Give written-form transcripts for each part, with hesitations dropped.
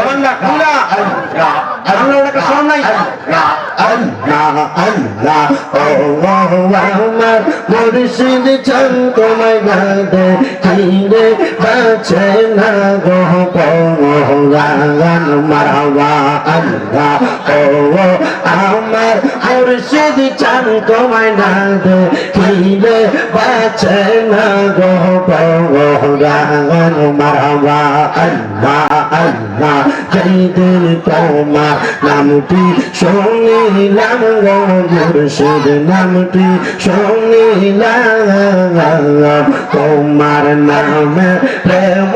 আল্লাহ আল্লাহ আল্লাহ একটা শোন নাই আল্লাহ আল্লাহ আমার মুর্শিদ চান তোমায় গাতে কিরে বাঁচে না গো পরাগান মারহাবা আল্লাহ আমার মুর্শিদ চান তোমায় গাতে কিরে বাঁচে না গো পরাগান মারহাবা আল্লাহ আল্লাহ যেদিন তোমার নামটি শুনিলাম গো মুর্শিদ নামটি শুনিলাম তোমার নামে প্রেম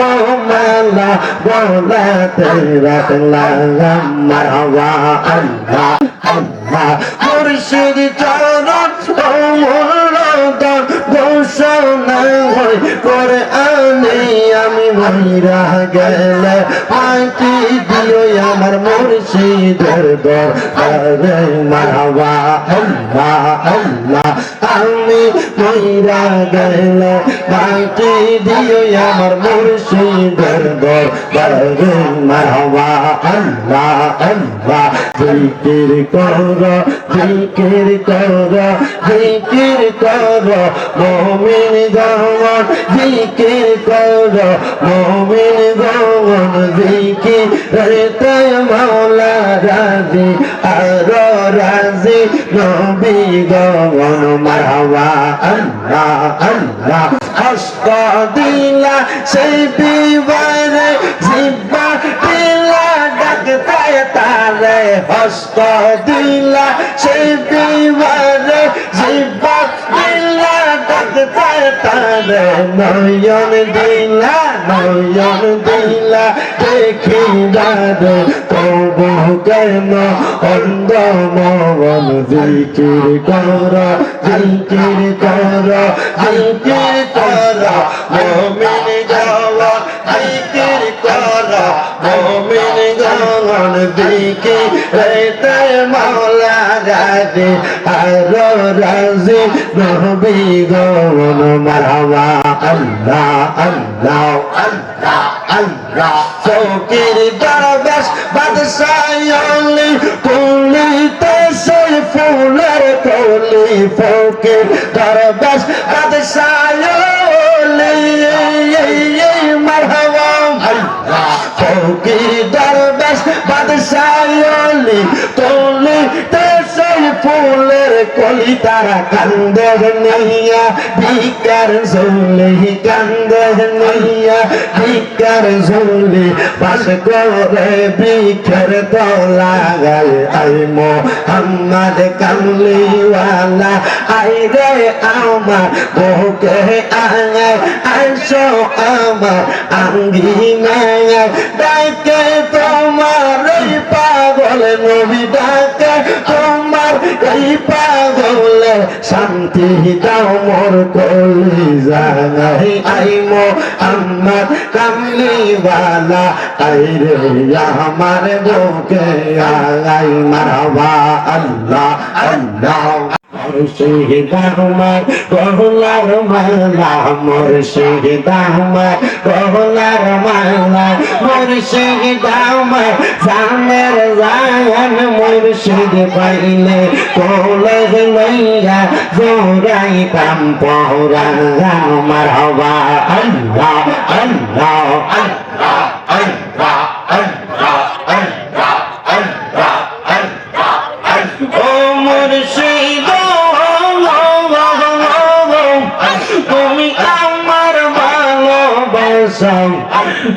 মালা বলাতে রাখলাম মারহাবা আল্লাহ আল্লাহ মুর্শিদ চরণ অমূল্যতন ঘোষণা হই করে আনি আমি মহিরা গেলে মাটি দিও আমার মুর্শিদের দরবারে মারহাবা আল্লাহ আল্লাহ আমি মহিরা গেলে মাটি দিও আমার মুর্শিদের দরবারে মারহাবা আল্লাহ আল্লাহ জিকির করো জিকির করো জিকির করো মুমিন গণ জিকির করো মুমিন গণ জিকির রে মাওলা রাজি আর রাজি নবী গণ মারহাবা আল্লাহ আল্লাহ হস্ত দিলা সেই বিবারে জিব্বা দিলা ডাকতে তারে হস্ত দিলা সেই বিবারে জিব্বা দিলা ডাকতে তারে নয়ন দিলা দেখি যারে তবু কেন অন্ধ মন জিকির কর জিকির কর জিকির কর মুমিন গাওয়া জিকির কর মুমিন গাওয়ান জিকির রে মাওলা রাজি আর রাজি নবী গণ মারহাবা আল্লাহ আল্লাহ আল্লাহ আল্লাহ ফকির দরবেশ বাদশাহলি কুলিতে সেই ফুলের কলি ফকির দরবেশ বাদশাহলি মারহাবা আল্লাহ ফকির দরবেশ বাদশাহলি কুলিতে সেই ফুলের কলি তারা কান্দে নিয়া ভিকার ঝুলি কান্দে নিয়া ভিকার ঝুলি পাশ করে ভিক্ষের তলা গায়ে আই মোহাম্মদ কামলিওয়ালা আই রে আমার বুকে আয় আইসো আমার আঙ্গিনায় ডাকে তোমার এই পাগল নবী ডাকে তোমার এই পাগলে শান্তি দাও মোর কলিজায় আই মোহাম্মদ কামলিওয়ালা আই রে আমার বুকে আয় মারহাবা আল্লাহ আল্লাহ মুর্শিদ আমার গহলার মালা মুর্শিদ আমার গহলার মালা মুর্শিদ আমার জানের জান মুর্শিদ পাইলে কোলে লইয়া জোরাই কাম পহরা মারহাবা আল্লাহ আল্লাহ আল্লাহ আল্লাহ আল্লাহ আল্লাহ আল্লাহ আল্লাহ ও মুর্শিদ তুমি আমার ভালোবাসা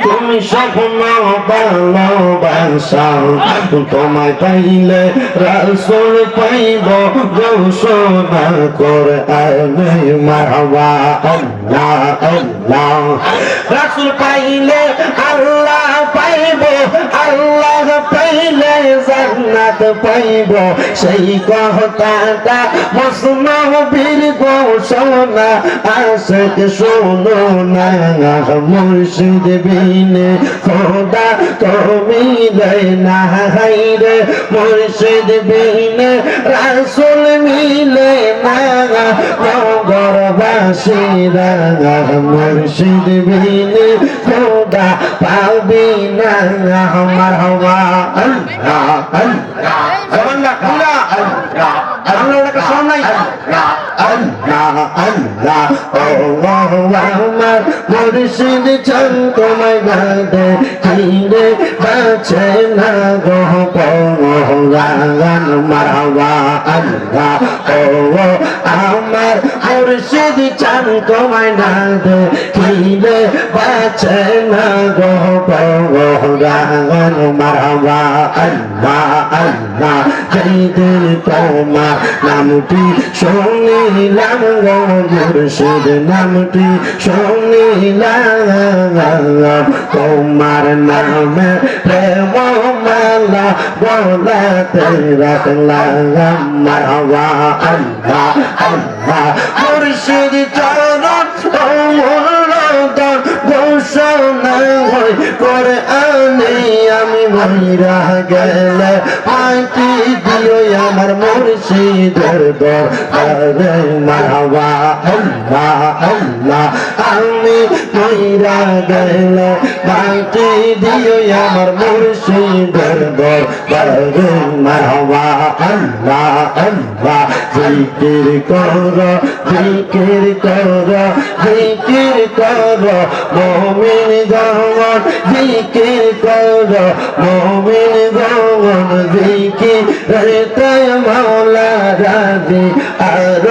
তুমি স্বপ্ন ভালোবাসা তোমায় পাইলে রাসূল পাইব ঘোষণা করে আনে মারহাবা আল্লাহ আল্লাহ রাসূল পাইলে আল্লাহ পাইব আল্লাহ পাইলে জান্নাত জান্নাত পাইব সেই কথাটা মসনবীর ঘোষণা আশিক শোনো না মুর্শিদ বিনে খোদা তো মিলে না হায়রে মুর্শিদ বিনে রাসূল মিলে না নগরবাসীরা মুর্শিদ বিনে খোদা পাবি না মারহাবা আল্লাহ আল্লাহ সুবহানাল্লাহ আল্লাহ আল্লাহ আল্লাহ শোনাই আল্লাহ আল্লাহ আল্লাহ আমার মুর্শিদ চান তোমায় গাতে চিনে বাঁচে না গো পরাগান মারহাবা আল্লাহ ও আমার মুর্শিদ চান তোমায় গাতে চিনে বাঁচে না গো পরাগান মারহাবা আল্লাহ আল্লাহ যেদিন তোমার নামটি শুনিলাম গো মুর্শিদ নামটি শুনিলাম তোমার নামে প্রেম মালা বলাতে রাখলাম মারহাবা আল্লাহ আল্লাহ মুর্শিদ চরণ ঘোষণা হয় কোরআনে আমি মইরা গেলে মাটি দিও আমার মুর্শিদের দরবারে মারহাবা আল্লাহ আল্লাহ আমি মইরা গেলে মাটি দিও আমার মুর্শিদের দরবারে মারহাবা আল্লাহ আল্লাহ জিকির করো জিকির করো জিকির করো মুমিন গণ জিকির করো মুমিন গণ জিকির রে মাওলা রাজি আর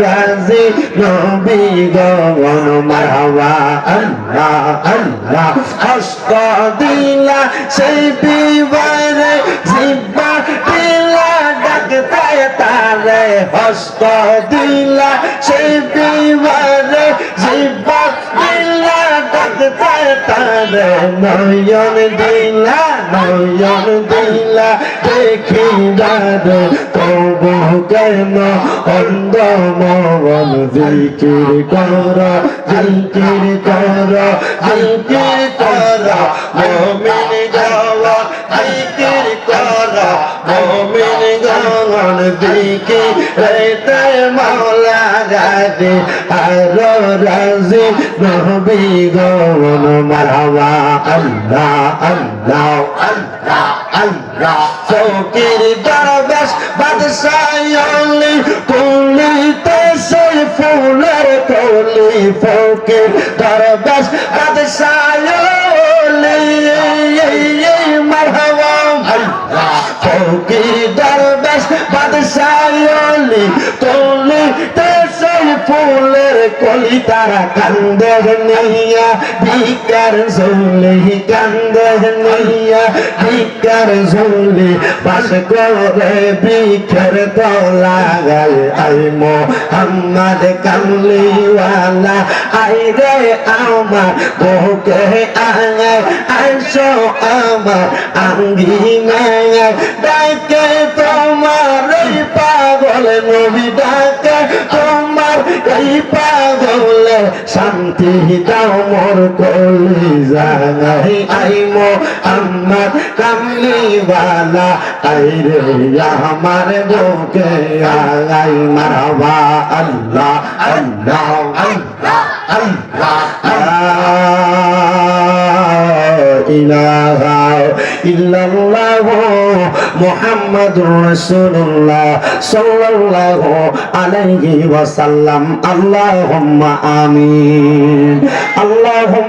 রাজি নবী গণ মারহাবা আল্লাহ আল্লাহ হস্ত দিলা সেই বিবারে জিব্বা দিলা ডাকতে তারে হস্ত দিলা সেই বিবারে জিব্বা দিলা ডাকতে তারে নয়ন দিলা দেখি দাদে তবু কেন অন্ধ মন জিকির কর জিকির কর জিকির কর মুমিন যাওয়া জিকির কর মুমিন গণ জিকির রে মাওলা রাজি আর রাজি নবী গণ মারহাবা আল্লাহ আল্লাহ আল্লাহ আল্লাহ ফকির দরবেশ বাদশাহলি কুলিতে সেই ফুলের কলি ফকির দরবেশ বাদশাহলি মারহাবা আল্লাহ ফকির দরবেশ বাদশাহলি কুলিতে সেই ফুলের কলি তারা কান্দে নিয়া ভিকার ঝুলি কান্দে নিয়া ভিকার ঝুলি বাস করে ভিক্ষার তলাগায় আই মোহাম্মদ কামলিওয়ালা আই রে আমার বুকে আয় আইসো আমার আঙ্গিনায় ডাকে তোমার এই পাগল নবী ডাকে তোমার এই পাগল শান্তি দাও মোর কলিজায় আই মোহাম্মদ কামলিওয়ালা আই রে আমার বুকে আয় মারহাবা আল্লাহ আল্লাহ আল্লাহ আল্লাহ ইলাহা ইল্লাল্লাহ মুহাম্মাদুর রাসূলুল্লাহ সাল্লাল্লাহু আলাইহি ওয়াসাল্লাম আল্লাহুম্মা আমিন আল্লাহুম্মা